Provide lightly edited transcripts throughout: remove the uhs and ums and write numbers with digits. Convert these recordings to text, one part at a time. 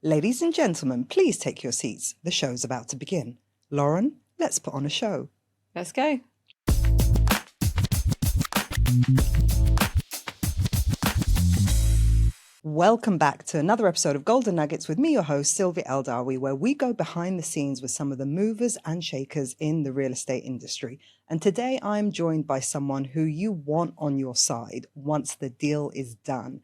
Ladies and gentlemen, please take your seats. The show's about to begin. Lauren, let's put on a show. Let's go. Welcome back to another episode of Golden Nuggets with me, your host, Silvia Eldawi, where we go behind the scenes with some of the movers and shakers in the real estate industry. And today I'm joined by someone who you want on your side once the deal is done.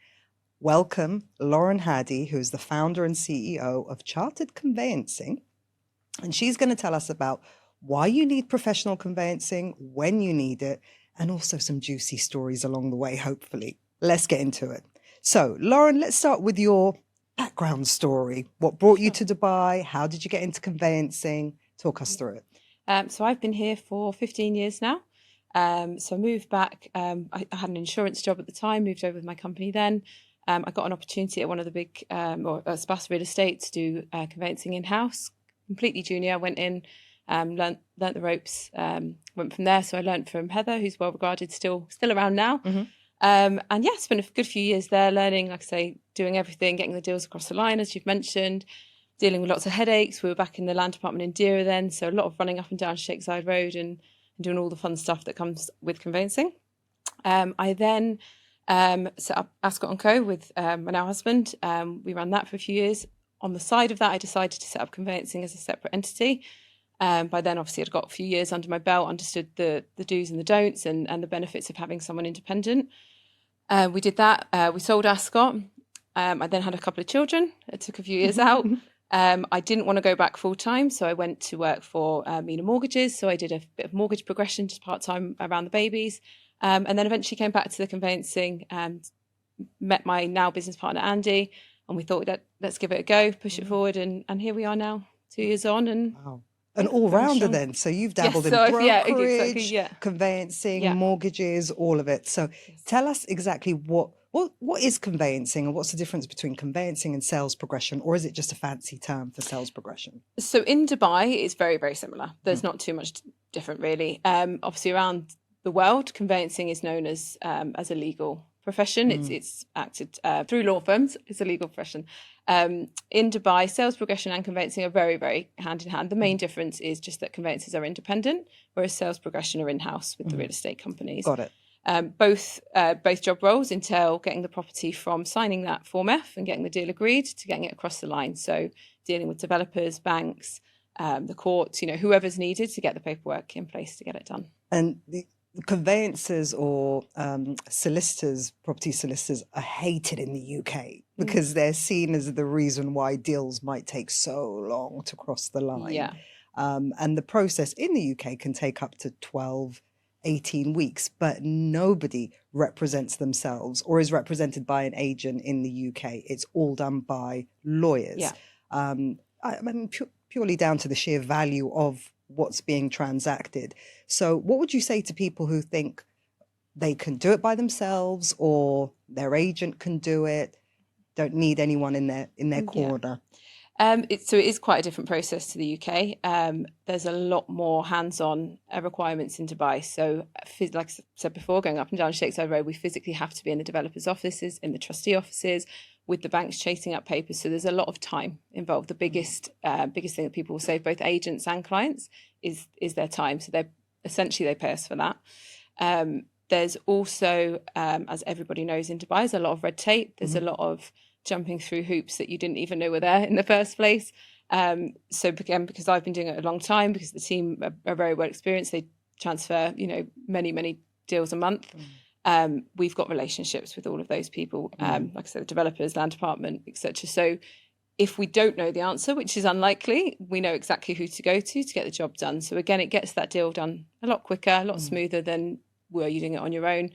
Welcome, Lauren Hadi, who is the founder and CEO of Chartered Conveyancing. And she's going to tell us about why you need professional conveyancing, when you need it, and also some juicy stories along the way, hopefully. Let's get into it. So, Lauren, let's start with your background story. What brought you to Dubai? How did you get into conveyancing? Talk us through it. So I've been here for 15 years now. So I moved back. I had an insurance job at the time, moved over with my company then. I got an opportunity at one of the big, Spas Real Estate to do conveyancing in-house. Completely junior, went in, learnt the ropes, went from there. So I learnt from Heather, who's well regarded, still around now. Mm-hmm. And yeah, it's been a good few years there, learning, like I say, doing everything, getting the deals across the line, as you've mentioned, dealing with lots of headaches. We were back in the land department in Dera then, so a lot of running up and down Sheikh Zayed Road and doing all the fun stuff that comes with conveyancing. I then set up Ascot & Co. with my now husband. We ran that for a few years. On the side of that, I decided to set up conveyancing as a separate entity. By then, obviously, I'd got a few years under my belt, understood the do's and the don'ts and the benefits of having someone independent. We did that. We sold Ascot. I then had a couple of children. It took a few years out. I didn't want to go back full time, so I went to work for Mina Mortgages. So I did a bit of mortgage progression, just part time around the babies, and then eventually came back to the conveyancing and met my now business partner Andy, and we thought that let's give it a go, push it forward, and here we are now, 2 years on, and. Wow. An all-rounder then. So you've dabbled in brokerage, conveyancing, mortgages, all of it. So tell us exactly what is conveyancing and what's the difference between conveyancing and sales progression, or is it just a fancy term for sales progression? So in Dubai, it's very, very similar. There's not too much different really. Obviously around the world, conveyancing is known as a legal profession. It's acted through law firms. It's a legal profession. In Dubai, sales progression and conveyancing are very, very hand in hand. The main difference is just that conveyancers are independent, whereas sales progression are in-house with the real estate companies. Got it. Both job roles entail getting the property from signing that Form F and getting the deal agreed to getting it across the line. So dealing with developers, banks, the courts, whoever's needed to get the paperwork in place to get it done. And the conveyancers or solicitors, property solicitors, are hated in the UK because they're seen as the reason why deals might take so long to cross the line. Yeah. And the process in the UK can take up to 12, 18 weeks, but nobody represents themselves or is represented by an agent in the UK. It's all done by lawyers. Yeah. I mean, purely down to the sheer value of what's being transacted. So what would you say to people who think they can do it by themselves or their agent can do it, don't need anyone in their corner? So it is quite a different process to the UK. There's a lot more hands-on requirements in Dubai. So like I said before, going up and down Sheikh Zayed Road, we physically have to be in the developers' offices, in the trustee offices, with the banks chasing up papers. So there's a lot of time involved. The biggest thing that people will save, both agents and clients, is their time. So they pay us for that. There's also, as everybody knows in Dubai, there's a lot of red tape. There's a lot of jumping through hoops that you didn't even know were there in the first place. So again, because I've been doing it a long time, because the team are very well experienced, they transfer, many, many deals a month. We've got relationships with all of those people, like I said, the developers, land department, etc. So if we don't know the answer, which is unlikely, we know exactly who to go to get the job done. So again, it gets that deal done a lot quicker, a lot smoother than were you doing it on your own.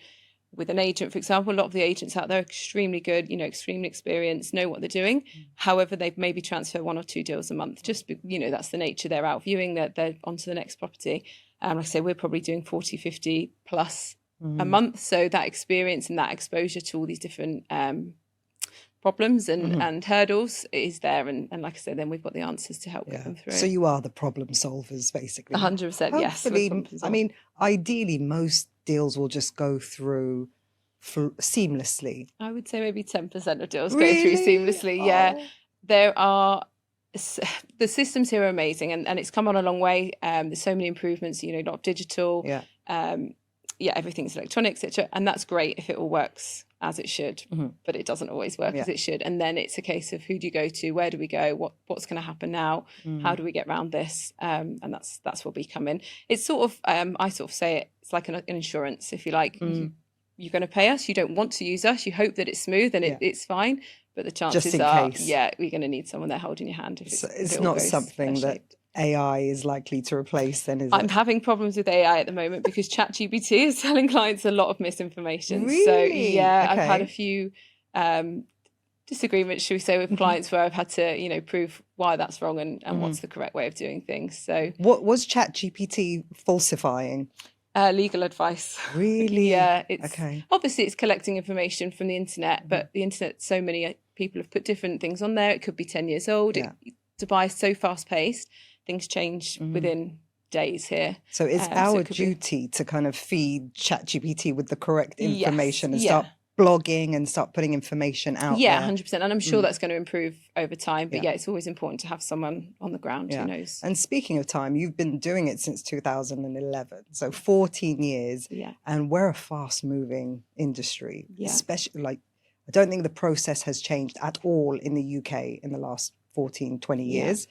With an agent, for example, a lot of the agents out there are extremely good, extremely experienced, know what they're doing. However, they maybe transfer 1 or 2 deals a month. Just, that's the nature. They're out viewing, they're onto the next property. Like I say, we're probably doing 40, 50 plus a month. So that experience and that exposure to all these different problems and hurdles is there. And like I said, then we've got the answers to help get them through. So you are the problem solvers, basically. 100%, yes. Hopefully, I mean, ideally, most deals will just go through seamlessly. I would say maybe 10% of deals go through seamlessly, There are the systems here are amazing, and it's come on a long way. There's so many improvements, a lot of digital. Everything's electronic, etc. And that's great if it all works as it should, but it doesn't always work as it should. And then it's a case of who do you go to, where do we go, what's going to happen now, how do we get around this? And that's where we come in. It's sort of I sort of say it's like an insurance, if you like. You're going to pay us. You don't want to use us. You hope that it's smooth and it's fine. But the chances are, we're going to need someone there holding your hand. If it's not something that AI is likely to replace, then, is it? I'm having problems with AI at the moment because ChatGPT is telling clients a lot of misinformation. Really? So, Okay. I've had a few disagreements, should we say, with clients where I've had to, prove why that's wrong and what's the correct way of doing things. So, what was ChatGPT falsifying? Legal advice. Really? Obviously it's collecting information from the internet, but the internet, so many people have put different things on there. It could be 10 years old. Dubai is so fast paced, things change within days here. So it's our duty to kind of feed ChatGPT with the correct information and start blogging and start putting information out there. 100%. And I'm sure that's going to improve over time. But it's always important to have someone on the ground who knows. And speaking of time, you've been doing it since 2011. So 14 years. Yeah. And we're a fast moving industry. Yeah. Especially I don't think the process has changed at all in the UK in the last 14, 20 years.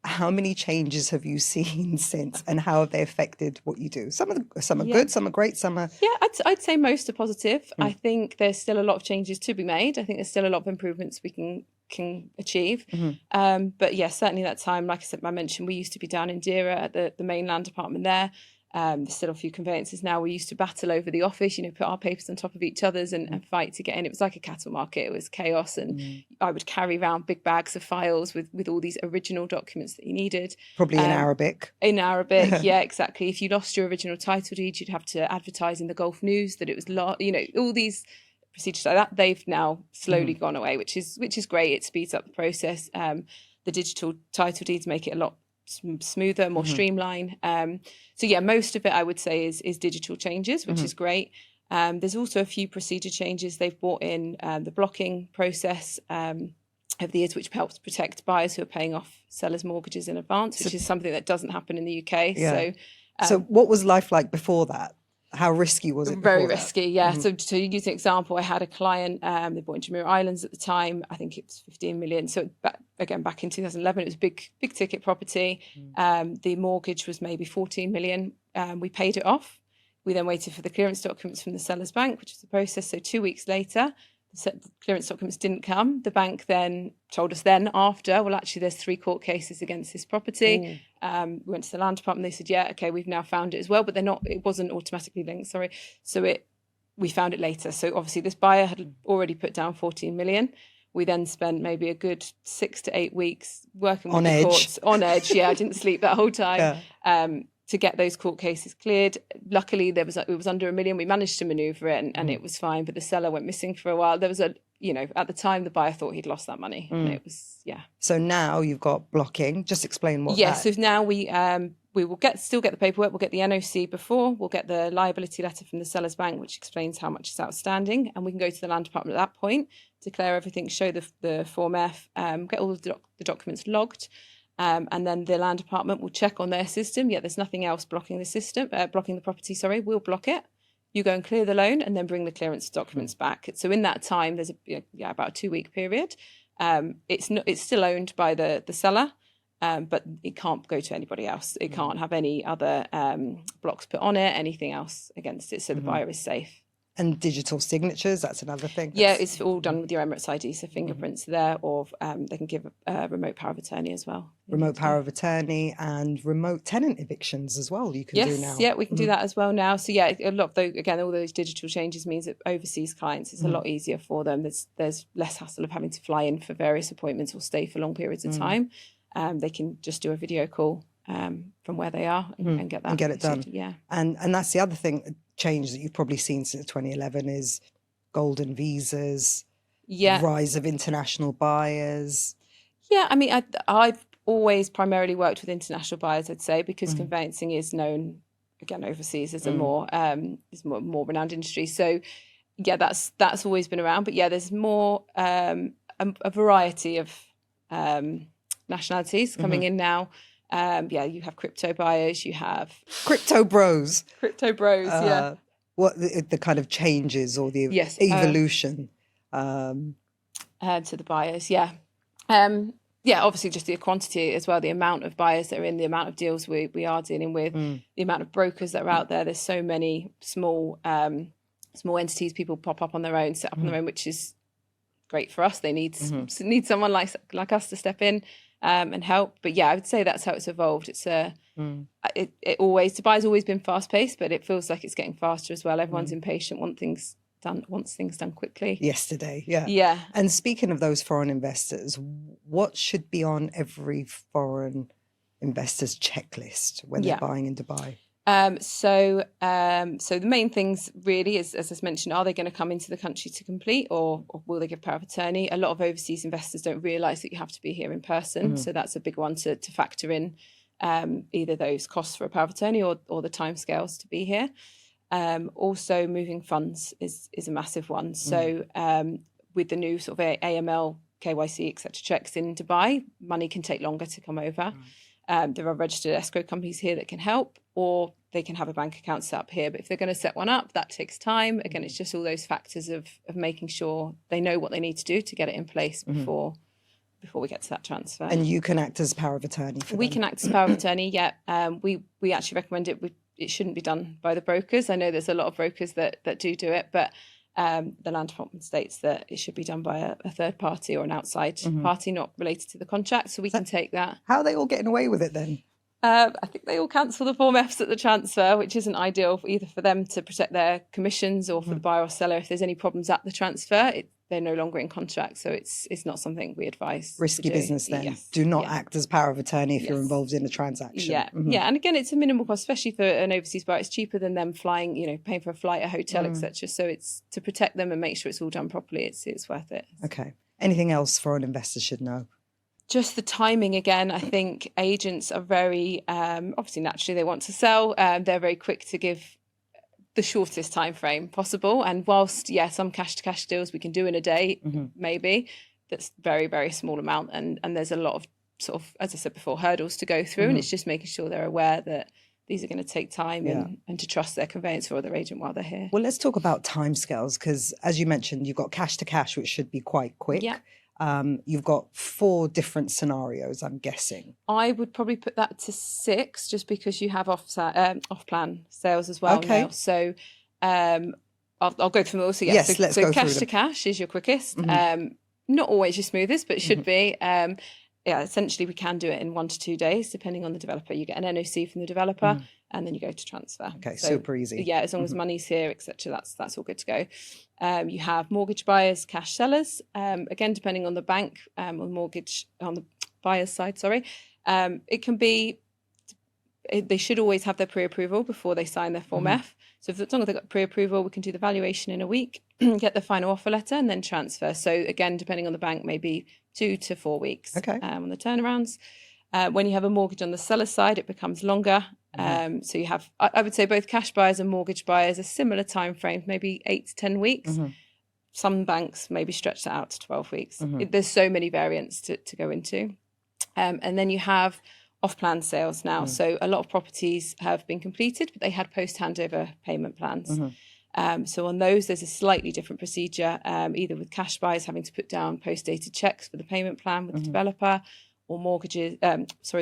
How many changes have you seen since, and how have they affected what you do? Some are good, some are great, some are... Yeah, I'd say most are positive. I think there's still a lot of changes to be made. I think there's still a lot of improvements we can achieve. But certainly that time, like I said, I mentioned, we used to be down in Dera at the mainland department there. There's still a few conveyances now. We used to battle over the office, put our papers on top of each other's and fight to get in. It was like a cattle market. It was chaos. And I would carry around big bags of files with all these original documents that you needed. Probably in Arabic. In Arabic, yeah, exactly. If you lost your original title deed, you'd have to advertise in the Gulf News that it was lost. All these procedures like that, they've now slowly gone away, which is great. It speeds up the process. The digital title deeds make it a lot smoother, more streamlined. Most of it I would say is digital changes, which is great. There's also a few procedure changes. They've brought in the blocking process over the years, which helps protect buyers who are paying off sellers' mortgages in advance, which is something that doesn't happen in the UK. So what was life like before that? How risky was it? Very risky, yeah. So to use an example, I had a client, they bought in Jumeirah Islands at the time. I think it was 15 million. So back in 2011, it was big ticket property. The mortgage was maybe 14 million. We paid it off. We then waited for the clearance documents from the seller's bank, which was the process. So 2 weeks later, the clearance documents didn't come. The bank then told us after, well, actually, there's 3 court cases against this property. We went to the land department. They said, we've now found it as well, but it wasn't automatically linked. Sorry. So we found it later. So obviously this buyer had already put down 14 million. We then spent maybe a good 6 to 8 weeks working with the courts on edge. Yeah, I didn't sleep that whole time. To get those court cases cleared. Luckily, it was under 1 million. We managed to manoeuvre it and it was fine, but the seller went missing for a while. There was at the time, the buyer thought he'd lost that money. And it was, So now you've got blocking. Just explain what that... So now we will still get the paperwork. We'll get the NOC before. We'll get the liability letter from the seller's bank, which explains how much is outstanding. And we can go to the land department at that point, declare everything, show the Form F, get all the documents logged. And then the land department will check on their system. There's nothing else blocking the property. We'll block it. You go and clear the loan, and then bring the clearance documents back. So in that time, there's about a 2-week period. It's still owned by the seller, but it can't go to anybody else. It can't have any other blocks put on it, anything else against it. So the buyer is safe. And digital signatures, that's another thing. It's all done with your Emirates ID, so fingerprints there, or they can give a remote power of attorney as well. Remote power of attorney and remote tenant evictions as well, you can do now. Yeah, we can do that as well now. So a lot of those, again, all those digital changes means that overseas clients, it's a lot easier for them. There's less hassle of having to fly in for various appointments or stay for long periods of time. They can just do a video call from where they are and get that. And get it done. Yeah. And that's the other thing, change that you've probably seen since 2011 is golden visas, rise of international buyers. Yeah, I mean, I've always primarily worked with international buyers, I'd say, because conveyancing is known, again, overseas as a more renowned industry. So, that's always been around. But there's more a variety of nationalities coming in now. You have crypto buyers, you have Crypto bros. Yeah. What the kind of changes or the evolution to the buyers, obviously just the quantity as well, the amount of buyers that are in, the amount of deals we are dealing with, the amount of brokers that are out there. There's so many small entities, people pop up on their own, set up on their own, which is great for us. They need someone like us to step in and help. But I would say that's how it's evolved. It's Dubai's always been fast paced, but it feels like it's getting faster as well. Everyone's impatient, wants things done quickly. Yesterday, yeah. Yeah. And speaking of those foreign investors, what should be on every foreign investor's checklist when they're buying in Dubai? So the main things really is, as I mentioned, are they going to come into the country to complete, or will they give power of attorney? A lot of overseas investors don't realise that you have to be here in person. So that's a big one to factor in, either those costs for a power of attorney or the timescales to be here. Also, moving funds is a massive one. So with the new sort of AML, KYC, etc. checks in Dubai, money can take longer to come over. There are registered escrow companies here that can help, or they can have a bank account set up here. But if they're going to set one up, that takes time. Again, it's just all those factors of making sure they know what they need to do to get it in place before we get to that transfer. And you can act as power of attorney for them? We can act as power of attorney, yeah. We actually recommend it. It shouldn't be done by the brokers. I know there's a lot of brokers that do it, but the Land Department states that it should be done by a third party or an outside party not related to the contract, so we can take that. How are they all getting away with it then? I think they all cancel the Form Fs at the transfer, which isn't ideal either for them to protect their commissions or for the buyer or seller. If there's any problems at the transfer, they're no longer in contract, so it's not something we advise. Risky business then. Yes. Do not act as power of attorney if you're involved in a transaction. Yeah, and again, it's a minimal cost, especially for an overseas buyer. It's cheaper than them flying, paying for a flight, a hotel, etc. So it's to protect them and make sure it's all done properly. It's worth it. Okay. Anything else foreign investors should know? Just the timing again. I think agents are very obviously naturally they want to sell. They're very quick to give the shortest time frame possible. And whilst some cash to cash deals we can do in a day, maybe, that's very, very small amount. And there's a lot of sort of, as I said before, hurdles to go through. And it's just making sure they're aware that these are going to take time and to trust their conveyancer or their agent while they're here. Well, let's talk about timescales, because as you mentioned, you've got cash to cash, which should be quite quick. Yeah. You've got 4 different scenarios, I'm guessing. I would probably put that to 6, just because you have off-plan sales as well now. So I'll go through them all. So, let's go through cash to cash is your quickest. Not always your smoothest, but it should be. Essentially we can do it in 1 to 2 days, depending on the developer. You get an NOC from the developer and then you go to transfer. Okay, so, super easy. Yeah, as long as money's here, etc., that's all good to go. You have mortgage buyers, cash sellers. Again, depending on the bank, on the buyer's side, it can be. They should always have their pre-approval before they sign their Form F. So as long as they've got pre-approval, we can do the valuation in a week, get the final offer letter, and then transfer. So again, depending on the bank, maybe 2 to 4 weeks on the turnarounds. When you have a mortgage on the seller side, it becomes longer. So you have, I would say, both cash buyers and mortgage buyers a similar time frame, maybe 8 to 10 weeks. Some banks maybe stretch that out to 12 weeks. There's so many variants to go into. And then you have off-plan sales now. So a lot of properties have been completed, but they had post-handover payment plans. So on those, there's a slightly different procedure, either with cash buyers having to put down post-dated checks for the payment plan with the developer, or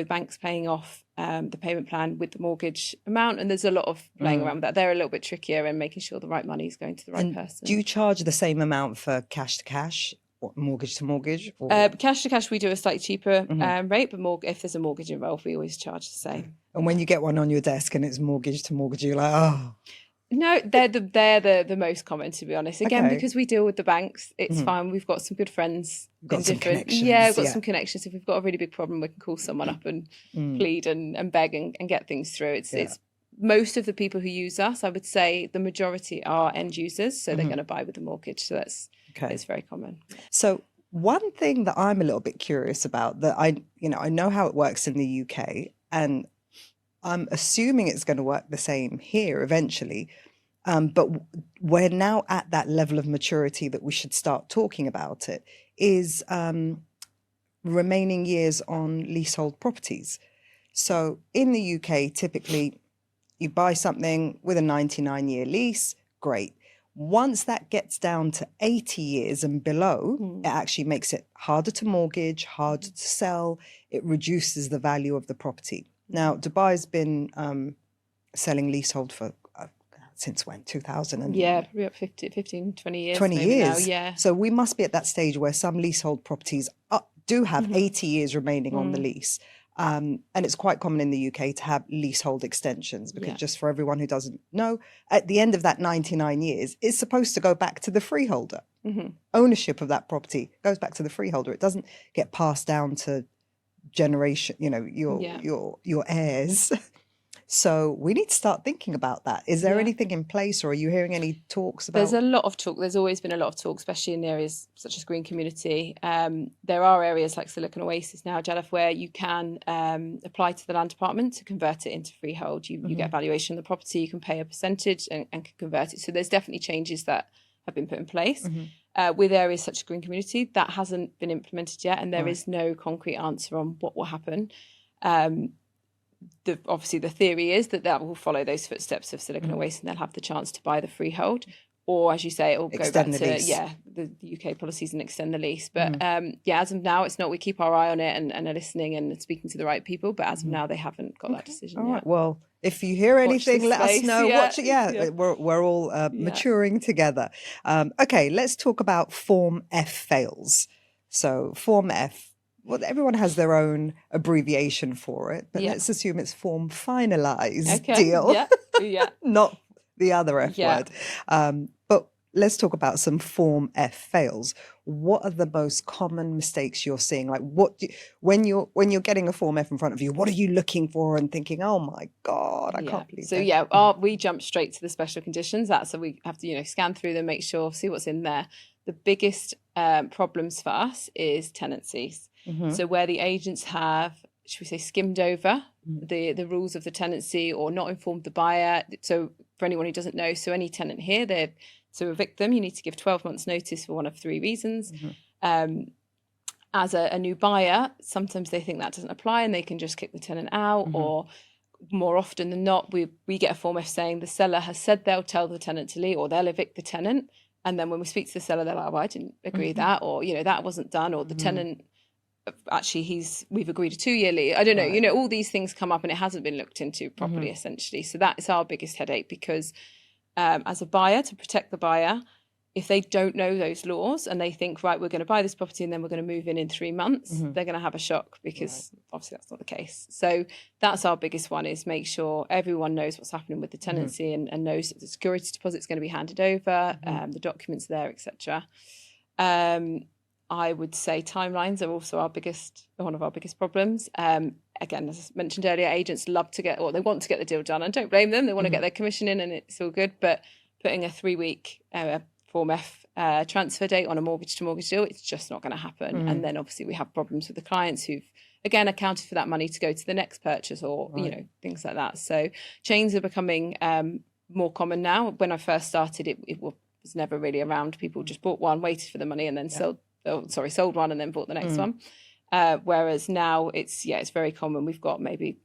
banks paying off the payment plan with the mortgage amount. And there's a lot of playing around with that. They're a little bit trickier and making sure the right money is going to the right person. Do you charge the same amount for cash to cash, or mortgage to mortgage? Or? Cash to cash, we do a slightly cheaper rate, but if there's a mortgage involved, we always charge the same. And when you get one on your desk and it's mortgage to mortgage, you're like, oh... No, they're the most common, to be honest. Again, because we deal with the banks, it's fine. We've got some good friends. Got some connections. Yeah, we've got some connections. If we've got a really big problem, we can call someone up and plead and beg and get things through. It's most of the people who use us, I would say the majority are end users, so they're going to buy with the mortgage. So it's very common. So one thing that I'm a little bit curious about, that I know how it works in the UK, and I'm assuming it's going to work the same here eventually. But we're now at that level of maturity that we should start talking about it, is remaining years on leasehold properties. So in the UK, typically you buy something with a 99-year lease, great. Once that gets down to 80 years and below, it actually makes it harder to mortgage, harder to sell. It reduces the value of the property. Now, Dubai's been selling leasehold for since when? 2000? Probably up 15, 20 years. 20 maybe years. Now, yeah. So we must be at that stage where some leasehold properties do have 80 years remaining on the lease. And it's quite common in the UK to have leasehold extensions because just for everyone who doesn't know, at the end of that 99 years, it's supposed to go back to the freeholder. Ownership of that property goes back to the freeholder. It doesn't get passed down to generation, your heirs. So we need to start thinking about that. Is there anything in place, or are you hearing any talks about? There's a lot of talk. There's always been a lot of talk, especially in areas such as green community. There are areas like Silicon Oasis now, Jalaf, where you can apply to the land department to convert it into freehold. You get valuation of the property, you can pay a percentage and can convert it. So there's definitely changes that have been put in place. With areas such as green community, that hasn't been implemented yet, and there is no concrete answer on what will happen. Obviously, the theory is that will follow those footsteps of Silicon Oasis, and they'll have the chance to buy the freehold, or as you say, it will go back to the UK policies and extend the lease. But as of now, it's not. We keep our eye on it and are listening and speaking to the right people. But as of now, they haven't got that decision yet. Right. Well, if you hear anything, let us know. Watch it. We're all maturing together. Okay, let's talk about Form F fails. So Form F. Well, everyone has their own abbreviation for it, but let's assume it's form finalized deal, not the other F word. But let's talk about some Form F fails. What are the most common mistakes you're seeing? Like, when you're getting a Form F in front of you, what are you looking for and thinking, oh my God, I can't believe that. So we jump straight to the special conditions. So we have to scan through them, make sure, see what's in there. The biggest problems for us is tenancies. So where the agents have, should we say, skimmed over the rules of the tenancy or not informed the buyer. So for anyone who doesn't know, so any tenant here, to evict them, you need to give 12 months notice for one of 3 reasons. As a new buyer, sometimes they think that doesn't apply and they can just kick the tenant out, or more often than not, we get a Form F saying the seller has said they'll tell the tenant to leave or they'll evict the tenant. And then when we speak to the seller, they're like, well, I didn't agree with that, or, that wasn't done, or the tenant, actually, we've agreed a 2-year lease. I don't know, all these things come up and it hasn't been looked into properly, essentially. So that is our biggest headache because as a buyer, to protect the buyer, if they don't know those laws and they think, right, we're going to buy this property and then we're going to move in 3 months, they're going to have a shock because obviously that's not the case. So that's our biggest one, is make sure everyone knows what's happening with the tenancy and knows that the security deposit is going to be handed over, the documents there, etc. I would say timelines are also one of our biggest problems. Again, as I mentioned earlier, agents love to they want to get the deal done. I don't blame them. They want to get their commission in and it's all good. But putting a 3-week Form F transfer date on a mortgage-to-mortgage deal, it's just not going to happen. And then obviously we have problems with the clients who've, again, accounted for that money to go to the next purchase or, things like that. So chains are becoming more common now. When I first started, it was never really around. People just bought one, waited for the money and then sold one and then bought the next one. Whereas now it's very common. We've got maybe,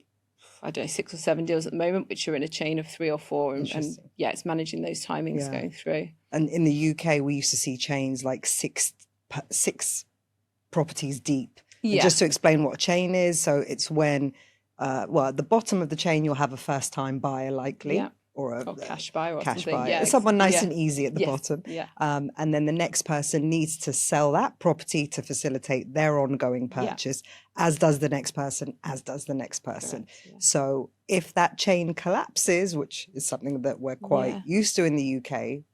6 or 7 deals at the moment, which are in a chain of 3 or 4. And it's managing those timings going through. And in the UK, we used to see chains like six properties deep. And just to explain what a chain is, so it's when, at the bottom of the chain, you'll have a first-time buyer likely. Or a cash buyer or something. Buyer. Someone nice and easy at the bottom. And then the next person needs to sell that property to facilitate their ongoing purchase, as does the next person, as does the next person. Correct, So if that chain collapses, which is something that we're quite used to in the UK,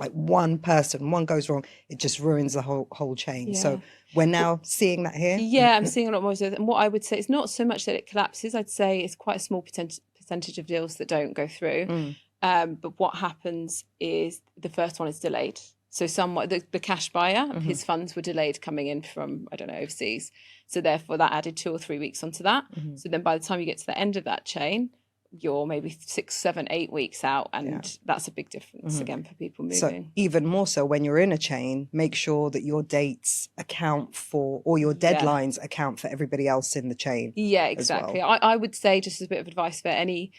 like one goes wrong, it just ruins the whole chain. So we're now seeing that here. I'm seeing a lot more of it. And what I would say, it's not so much that it collapses. I'd say it's quite a small percentage of deals that don't go through. But what happens is the first one is delayed. So the cash buyer, his funds were delayed coming in from, overseas. So therefore that added 2 or 3 weeks onto that. So then by the time you get to the end of that chain, you're maybe 6, 7, 8 weeks out, and that's a big difference again for people moving. So even more so when you're in a chain, make sure that your dates account for, or your deadlines account for everybody else in the chain. Yeah, exactly. Well. I would say, just as a bit of advice for any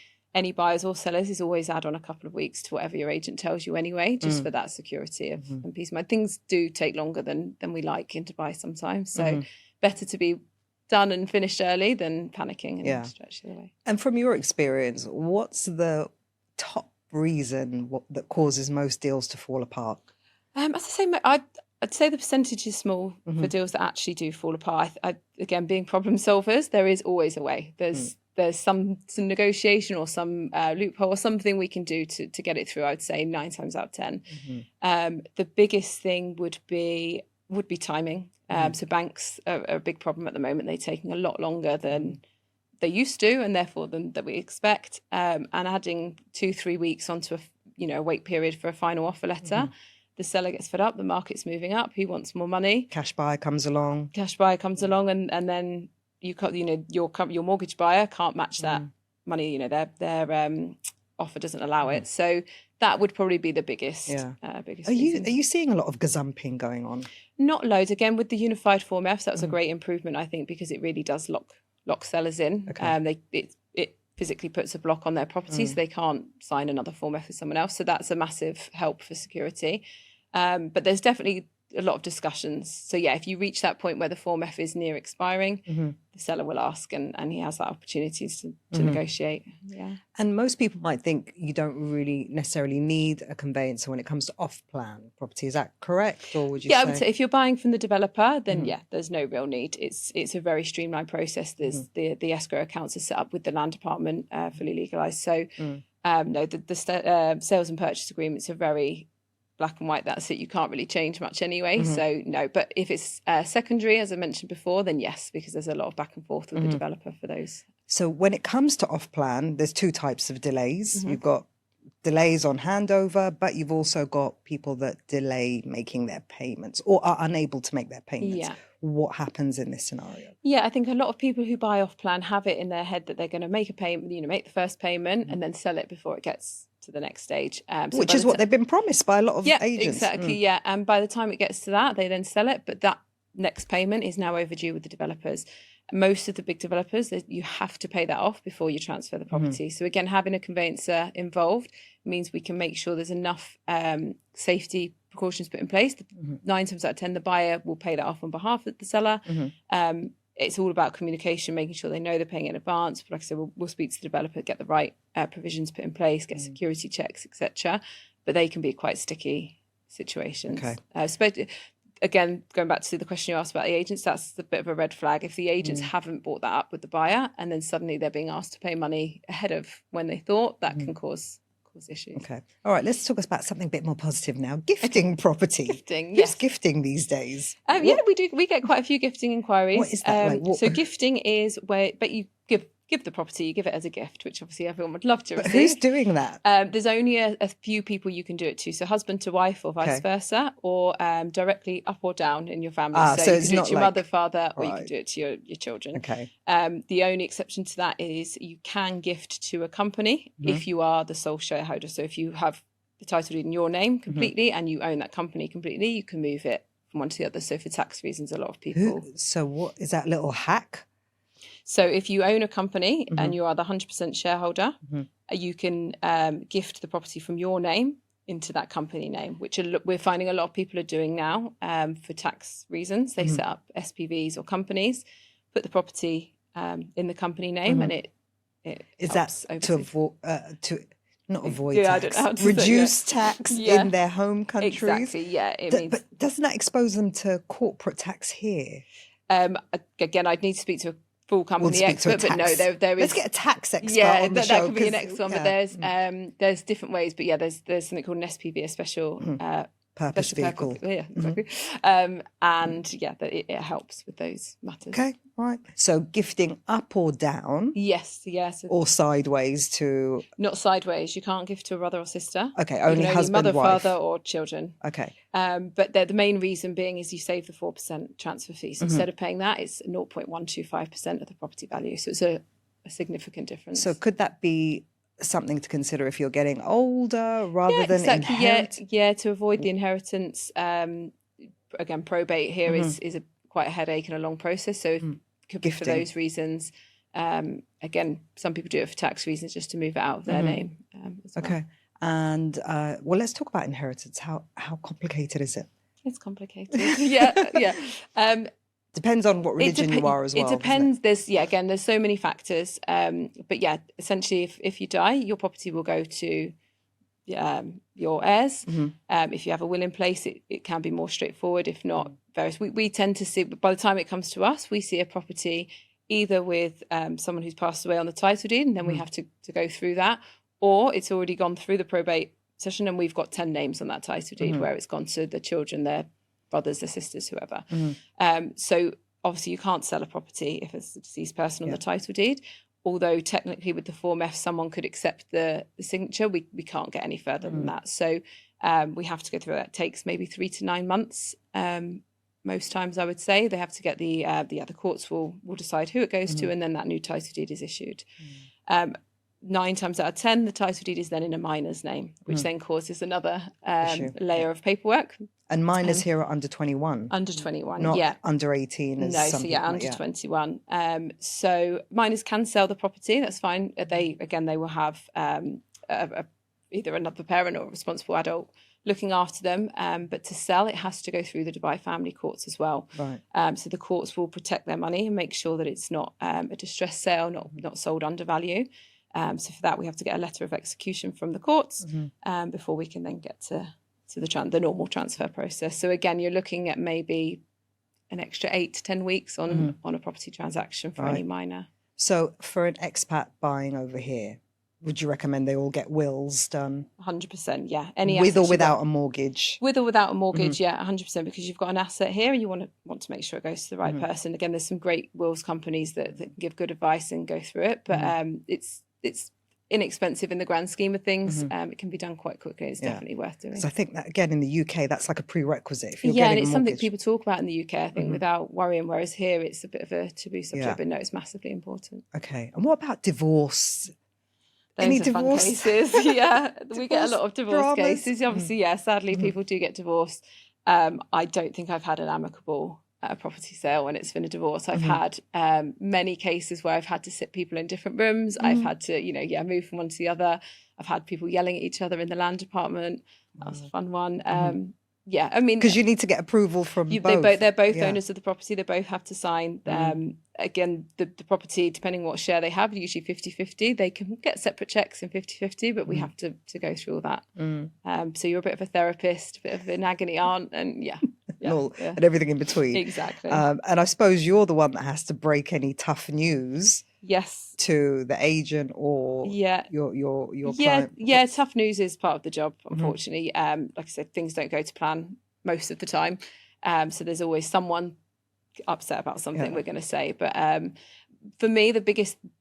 buyers or sellers, is always add on a couple of weeks to whatever your agent tells you anyway, just for that security of and peace of mind. Things do take longer than we like in Dubai sometimes, so better to be done and finished early than panicking and stretching it away. And from your experience, what's the top reason that causes most deals to fall apart? As I say, I'd say the percentage is small for deals that actually do fall apart. Again, being problem solvers, there is always a way. There's some negotiation or some loophole or something we can do to get it through. I'd say 9 times out of 10. The biggest thing would be timing. So banks are a big problem at the moment. They're taking a lot longer than they used to, and therefore than that we expect. And adding 2-3 weeks onto a wait period for a final offer letter, the seller gets fed up. The market's moving up. He wants more money. Cash buyer comes along, and then your mortgage buyer can't match that money. Their offer doesn't allow it. So that would probably be the biggest. Biggest. Are you seeing a lot of gazumping going on? Not loads. Again, with the unified Form F, that was a great improvement, I think, because it really does lock sellers in. Okay. It physically puts a block on their property, so they can't sign another Form F with someone else. So that's a massive help for security. But there's definitely a lot of discussions. So yeah, if you reach that point where the Form F is near expiring, the seller will ask, and he has that opportunity to negotiate. Yeah. And most people might think you don't really necessarily need a conveyancer when it comes to off-plan property. Is that correct, or would you say? Yeah, I would say if you're buying from the developer, then there's no real need. It's a very streamlined process. There's the escrow accounts are set up with the land department, fully legalised. So no, the sales and purchase agreements are very black and white. That's it. You can't really change much anyway. So no, but if it's secondary, as I mentioned before, then yes, because there's a lot of back and forth with the developer for those. So when it comes to off-plan, there's 2 types of delays. You've got delays on handover, but you've also got people that delay making their payments or are unable to make their payments. Yeah. What happens in this scenario? Yeah, I think a lot of people who buy off-plan have it in their head that they're going to make a payment, make the first payment and then sell it before it gets to the next stage. Which is what they've been promised by a lot of agents. Exactly, yeah. And by the time it gets to that, they then sell it, but that next payment is now overdue with the developers. Most of the big developers, you have to pay that off before you transfer the property. So again, having a conveyancer involved means we can make sure there's enough safety precautions put in place. 9 times out of 10, the buyer will pay that off on behalf of the seller. It's all about communication, making sure they know they're paying in advance. But like I said, we'll speak to the developer, get the right provisions put in place, get security checks, etc. But they can be quite sticky situations. Okay. Again, going back to the question you asked about the agents, that's a bit of a red flag. If the agents haven't brought that up with the buyer and then suddenly they're being asked to pay money ahead of when they thought, that can cause issues. Okay. All right, let's talk about something a bit more positive now. Gifting property. Gifting, yes. Who's gifting these days? Yeah, we do. We get quite a few gifting inquiries. What is that like? So gifting is where, but you give the property, you give it as a gift, which obviously everyone would love to receive. But who's doing that? There's only a few people you can do it to. So husband to wife or vice versa, or directly up or down in your family. So you can do it to your mother, father, or you can do it to your children. Okay. The only exception to that is you can gift to a company if you are the sole shareholder. So if you have the title in your name completely and you own that company completely, you can move it from one to the other. So for tax reasons, a lot of people. So what is that little hack? So if you own a company and you are the 100% shareholder, you can gift the property from your name into that company name, which we're finding a lot of people are doing now for tax reasons. They set up SPVs or companies, put the property in the company name, and it is that to avoid not avoid tax, I don't know how to reduce tax in their home countries. Exactly, yeah. But doesn't that expose them to corporate tax here? Again, I'd need to speak to a full company expert, but no, there is. Let's get a tax expert on the show. That could be your next one. But there's different ways. But yeah, there's something called an SPV, a special purpose vehicle. Yeah, exactly. And yeah, it helps with those matters. Okay, all right. So gifting up or down? Yes. Or sideways to? Not sideways. You can't gift to a brother or sister. Okay, only husband, mother, wife. father, or children. Okay. But the main reason being is you save the 4% transfer fee. So instead of paying that, it's 0.125% of the property value. So it's a a significant difference. So could that be something to consider if you're getting older rather than exactly. inherit? Yeah, to avoid the inheritance. Again, probate here is quite a headache and a long process. So it could be for those reasons. Again, some people do it for tax reasons, just to move it out of their name. As well. Okay. And well, let's talk about inheritance. How complicated is it? It's complicated. yeah. Depends on what religion you are as well. It depends. There's so many factors. But yeah, essentially, if you die, your property will go to your heirs. If you have a will in place, it can be more straightforward. If not, we tend to see, by the time it comes to us, we see a property either with someone who's passed away on the title deed, and then we have to go through that, or it's already gone through the probate session and we've got 10 names on that title deed where it's gone to the children, their brothers, their sisters, whoever. So obviously you can't sell a property if it's a deceased person on the title deed. Although technically with the Form F, someone could accept the signature, we can't get any further than that. So we have to go through that. It takes maybe 3 to 9 months. Most times, I would say they have to get the courts will decide who it goes to, and then that new title deed is issued. 9 times out of 10, the title deed is then in a minor's name, which then causes another layer of paperwork. And minors here are under 21. Under 21, not under 18. As no, some so people, under 21. So minors can sell the property. That's fine. They will have either another parent or a responsible adult looking after them. But to sell, it has to go through the Dubai family courts as well. Right. So the courts will protect their money and make sure that it's not a distressed sale, not sold under value. So for that, we have to get a letter of execution from the courts before we can then get to the normal transfer process. So again, you're looking at maybe an extra 8 to 10 weeks on a property transaction for any minor. So for an expat buying over here, would you recommend they all get wills done? 100%, yeah. With or without a mortgage? With or without a mortgage, yeah, 100%, because you've got an asset here and you want to make sure it goes to the right person. Again, there's some great wills companies that can give good advice and go through it, but it's inexpensive in the grand scheme of things. It can be done quite quickly. It's definitely worth doing. So I think that, again, in the UK, that's like a prerequisite. If you're and getting it's a something mortgage. people talk about in the UK, I think, without worrying, whereas here it's a bit of a taboo subject, but no, it's massively important. Okay. And what about divorce? Those Any are divorce fun cases. We get a lot of divorce dramas? cases. Obviously, sadly, people do get divorced. I don't think I've had an amicable property sale when it's been a divorce. I've had many cases where I've had to sit people in different rooms. I've had to, move from one to the other. I've had people yelling at each other in the land department. That was a fun one. I mean, because you need to get approval from both. They're both owners of the property. They both have to sign. Again, the property, depending on what share they have, usually 50-50. They can get separate checks in 50-50, but we have to go through all that. So you're a bit of a therapist, a bit of an agony aunt, and and everything in between. Exactly. And I suppose you're the one that has to break any tough news. Yes. To the agent or your client. Tough news is part of the job, unfortunately. Like I said, things don't go to plan most of the time. So there's always someone upset about something we're going to say. But for me, the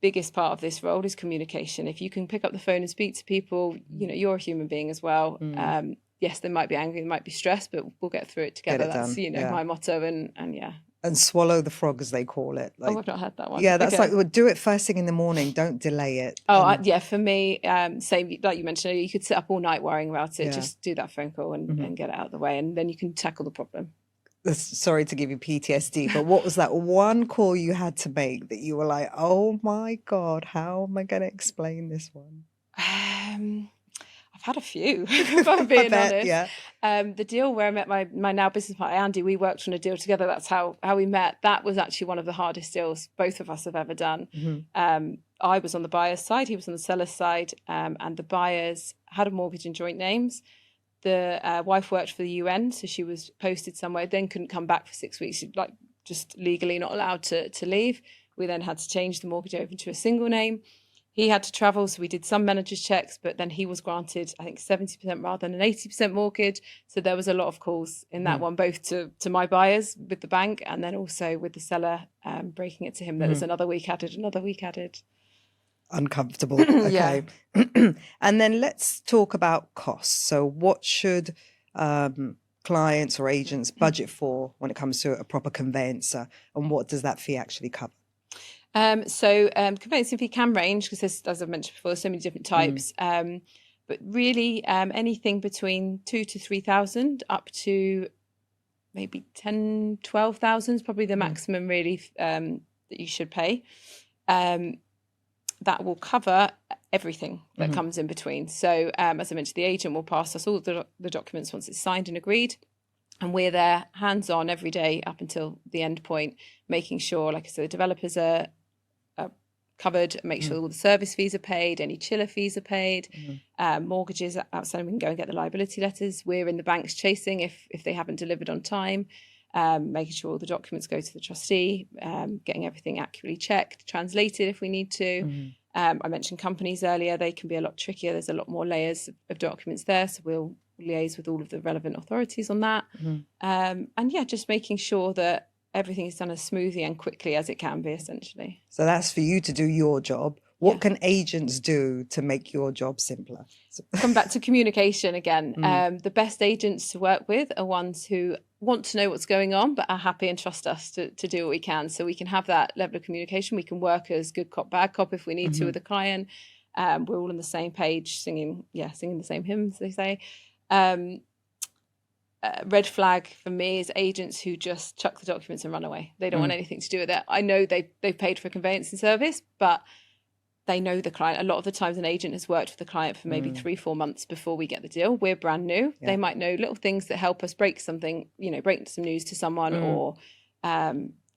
biggest part of this role is communication. If you can pick up the phone and speak to people, you're a human being as well. Yes, they might be angry, they might be stressed, but we'll get through it together. That's my motto, and And swallow the frog, as they call it. I've not heard that one. Yeah, that's like, do it first thing in the morning. Don't delay it. For me, same, like you mentioned, you could sit up all night worrying about it. Just do that phone call and get it out of the way, and then you can tackle the problem. Sorry to give you PTSD, but what was that one call you had to make that you were like, oh my God, how am I going to explain this one? I've had a few, if I'm being honest. Yeah. The deal where I met my now business partner, Andy, we worked on a deal together. That's how we met. That was actually one of the hardest deals both of us have ever done. I was on the buyer's side, he was on the seller's side, and the buyers had a mortgage in joint names. The wife worked for the UN, so she was posted somewhere, then couldn't come back for 6 weeks. She's just legally not allowed to leave. We then had to change the mortgage over to a single name. He had to travel, so we did some manager's checks, but then he was granted, I think, 70% rather than an 80% mortgage. So there was a lot of calls in that one, both to my buyers with the bank and then also with the seller breaking it to him that there's another week added. Uncomfortable. Okay. And then let's talk about costs. So what should clients or agents budget for when it comes to a proper conveyancer, and what does that fee actually cover? Conveyancing fee can range because, as I've mentioned before, there's so many different types. But really, anything between 2,000 to 3,000 up to maybe 10, 12,000 is probably the maximum really that you should pay. That will cover everything that comes in between. So as I mentioned, the agent will pass us all the documents once it's signed and agreed. And we're there hands-on every day up until the end point, making sure, like I said, the developers are covered, make sure all the service fees are paid, any chiller fees are paid, mortgages outside, we can go and get the liability letters. We're in the banks chasing if they haven't delivered on time, making sure all the documents go to the trustee, getting everything accurately checked, translated if we need to. I mentioned companies earlier, they can be a lot trickier. There's a lot more layers of documents there, so we'll liaise with all of the relevant authorities on that. And just making sure that everything is done as smoothly and quickly as it can be, essentially. So that's for you to do your job. What can agents do to make your job simpler? Come back to communication again. The best agents to work with are ones who want to know what's going on, but are happy and trust us to do what we can. So we can have that level of communication. We can work as good cop, bad cop if we need to with a client. We're all on the same page, singing the same hymns, they say. Red flag for me is agents who just chuck the documents and run away. They don't want anything to do with it. I know they've paid for a conveyancing service, but they know the client. A lot of the times an agent has worked with the client for maybe 3-4 months before we get the deal. We're brand new. They might know little things that help us break something, break some news to someone or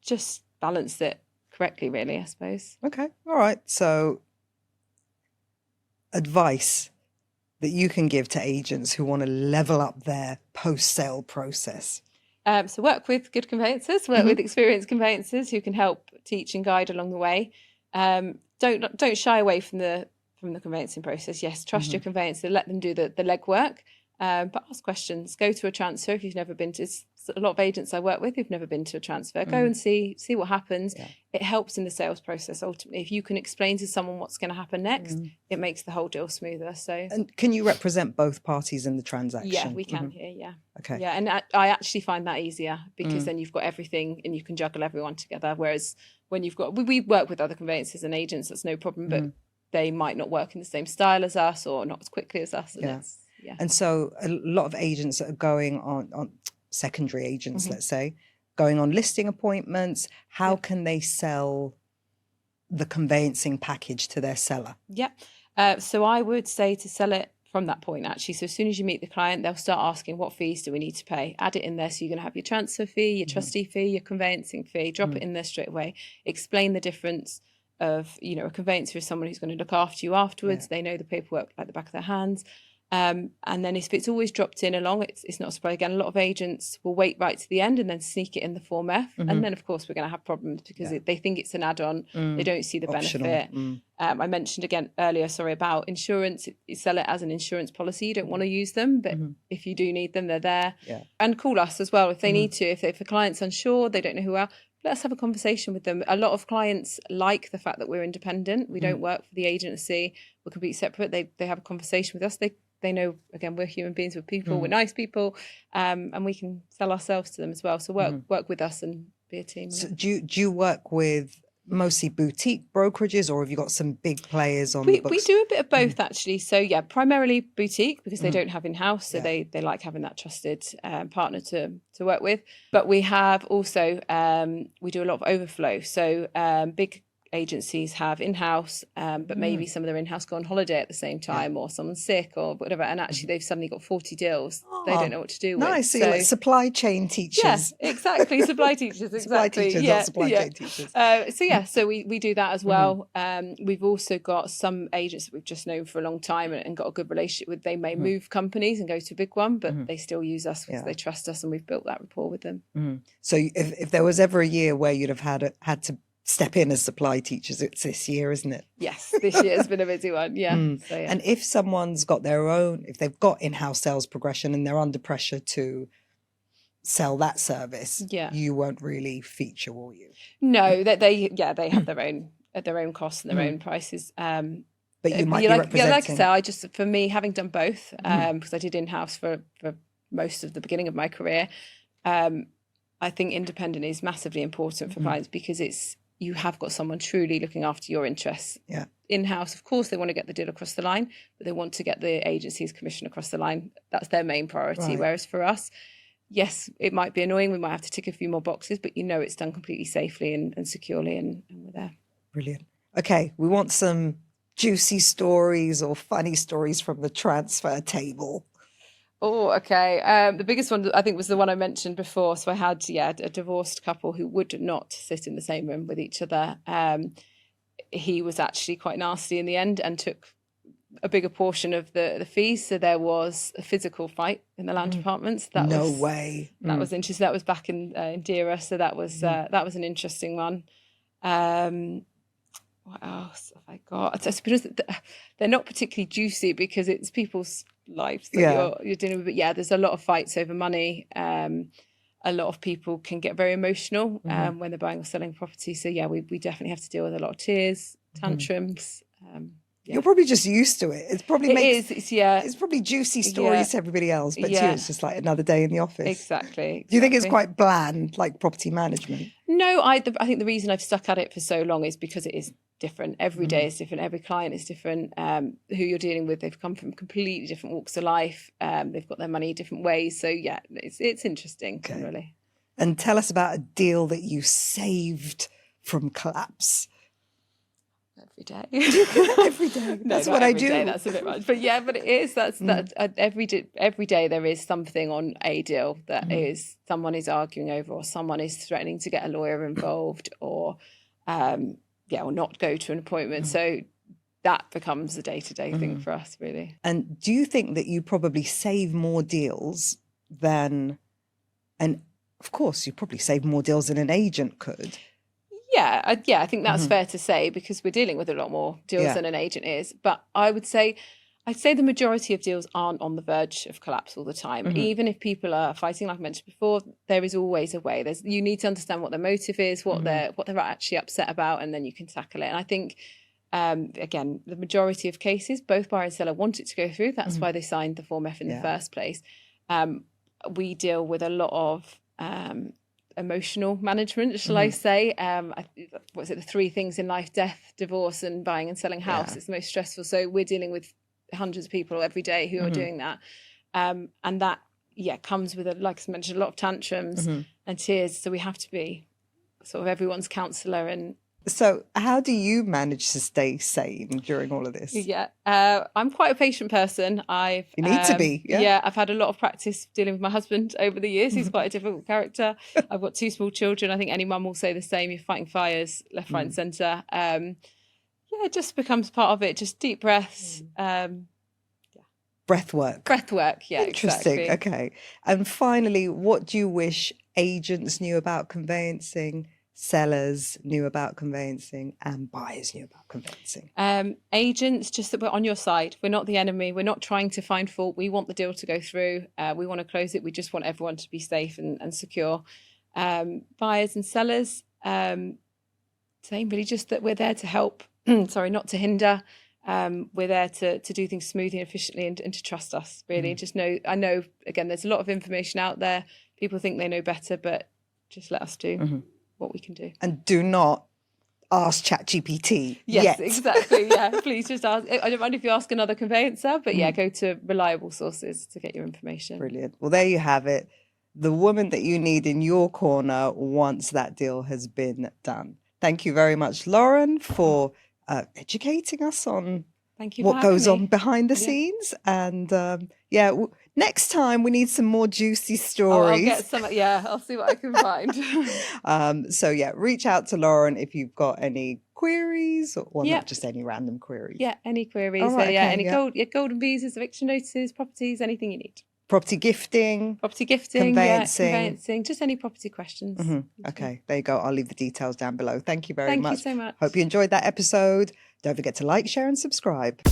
just balance it correctly, really, I suppose. Okay. All right. So advice that you can give to agents who want to level up their post-sale process? So work with good conveyancers, work with experienced conveyancers who can help teach and guide along the way. Don't shy away from the conveyancing process. Yes, trust your conveyancer, let them do the legwork, but ask questions. Go to a transfer if you've never been to. A lot of agents I work with who've never been to a transfer. Go and see what happens. Yeah. It helps in the sales process ultimately. If you can explain to someone what's going to happen next, it makes the whole deal smoother. So, and can you represent both parties in the transaction? Yeah, we can here. Yeah. Okay. Yeah, and I actually find that easier because then you've got everything and you can juggle everyone together. Whereas when you've got, we work with other conveyancers and agents, that's no problem, but they might not work in the same style as us or not as quickly as us. And And so a lot of agents that are going on secondary agents, let's say, going on listing appointments, how can they sell the conveyancing package to their seller? Yeah. So I would say to sell it from that point, actually. So as soon as you meet the client, they'll start asking, what fees do we need to pay? Add it in there. So you're going to have your transfer fee, your trustee fee, your conveyancing fee, drop it in there straight away. Explain the difference of, a conveyancer is someone who's going to look after you afterwards. They know the paperwork like the back of their hands. And then if it's always dropped in along, it's not a surprise. Again, a lot of agents will wait right to the end and then sneak it in the Form F. And then, of course, we're going to have problems because they think it's an add-on. They don't see the benefit. I mentioned again earlier, about insurance. You sell it as an insurance policy. You don't want to use them, but if you do need them, they're there. And call us as well if they need to. If a client's unsure, they don't know who we are, let's have a conversation with them. A lot of clients like the fact that we're independent. We don't work for the agency. We're completely separate. They have a conversation with us. They know, again, we're human beings, we're people, we're nice people, and we can sell ourselves to them as well. So work with us and be a team. So do you work with mostly boutique brokerages, or have you got some big players on the books? We do a bit of both, actually. So, primarily boutique because they don't have in-house, so they like having that trusted partner to work with. But we have also, we do a lot of overflow. So big agencies have in-house, but maybe some of their in-house go on holiday at the same time or someone's sick or whatever, and actually they've suddenly got 40 deals they don't know what to do with. Nice, so like supply chain teachers. Yes, exactly, supply teachers, exactly. Supply teachers, not supply chain teachers. So we do that as well. We've also got some agents that we've just known for a long time and got a good relationship with. They may move companies and go to a big one, but they still use us because they trust us and we've built that rapport with them. So if there was ever a year where you'd have had to step in as supply teachers, it's this year, isn't it? Yes, this year has been a busy one. So, and if someone's got if they've got in-house sales progression and they're under pressure to sell that service, you won't really feature, will you? No, they have their own costs and their own prices. But you might be representing. Like I say, for me, having done both, because I did in-house for most of the beginning of my career, I think independent is massively important for clients because it's you have got someone truly looking after your interests. Yeah. In-house, of course, they want to get the deal across the line, but they want to get the agency's commission across the line. That's their main priority. Right. Whereas for us, yes, it might be annoying. We might have to tick a few more boxes, but it's done completely safely and securely, and we're there. Brilliant. Okay, we want some juicy stories or funny stories from the transfer table. Oh, okay. The biggest one, I think, was the one I mentioned before. So I had, a divorced couple who would not sit in the same room with each other. He was actually quite nasty in the end and took a bigger portion of the fees. So there was a physical fight in the land departments. No way. That was interesting. That was back in Dera. So that was an interesting one. What else have I got? I suppose they're not particularly juicy because it's people's lives that you're dealing with. But there's a lot of fights over money. A lot of people can get very emotional when they're buying or selling property. So we definitely have to deal with a lot of tears, tantrums. You're probably just used to it. It's probably it's probably juicy stories to everybody else, but to you it's just like another day in the office. Exactly. Do you think it's quite bland, like property management? No, I think the reason I've stuck at it for so long is because it is different. Every day is different. Every client is different. Who you're dealing with, they've come from completely different walks of life. They've got their money different ways. So it's interesting generally. And tell us about a deal that you saved from collapse. Every day. Every day. That's what I do. Day, that's a bit much. But but it is. That's every day there is something on a deal that is someone is arguing over, or someone is threatening to get a lawyer involved, or or not go to an appointment. So that becomes a day-to-day thing for us, really. And do you think that you probably save more deals than, and of course you probably save more deals than an agent could? I think that's fair to say, because we're dealing with a lot more deals than an agent is. But I'd say the majority of deals aren't on the verge of collapse all the time. Even if people are fighting, like I mentioned before, there is always a way. You need to understand what their motive is, what they're actually upset about, and then you can tackle it. And I think, again, the majority of cases, both buyer and seller want it to go through. That's why they signed the Form F in the first place. We deal with a lot of emotional management, shall I say. What's it, the three things in life: death, divorce, and buying and selling house. It's the most stressful. So we're dealing with hundreds of people every day who are doing that. And that, comes with, like I mentioned, a lot of tantrums and tears. So we have to be sort of everyone's counsellor. And so how do you manage to stay sane during all of this? I'm quite a patient person. You need to be. I've had a lot of practice dealing with my husband over the years. He's quite a difficult character. I've got two small children. I think any mum will say the same. You're fighting fires left, right and centre. It just becomes part of it. Just deep breaths. Breath work. Interesting. Interesting. Exactly. Okay. And finally, what do you wish agents knew about conveyancing, sellers knew about conveyancing, and buyers knew about conveyancing? Agents, just that we're on your side. We're not the enemy. We're not trying to find fault. We want the deal to go through. We want to close it. We just want everyone to be safe and secure. Buyers and sellers, same really, just that we're there to help. Sorry, not to hinder. We're there to do things smoothly and efficiently, and to trust us, really. Just I know, again, there's a lot of information out there. People think they know better, but just let us do what we can do. And do not ask ChatGPT yet. Yes, exactly. Please just ask. I don't mind if you ask another conveyancer, but go to reliable sources to get your information. Brilliant. Well, there you have it. The woman that you need in your corner once that deal has been done. Thank you very much, Lauren, for educating us on what goes on behind the scenes. And next time we need some more juicy stories. I'll get some. I'll see what I can find. Reach out to Lauren if you've got any queries, or not just any random queries. Any queries. Golden visas, eviction notices, properties, anything you need. Property gifting, conveyancing, just any property questions. Okay, there you go. I'll leave the details down below. Thank you very much. Thank you so much. Hope you enjoyed that episode. Don't forget to like, share and subscribe.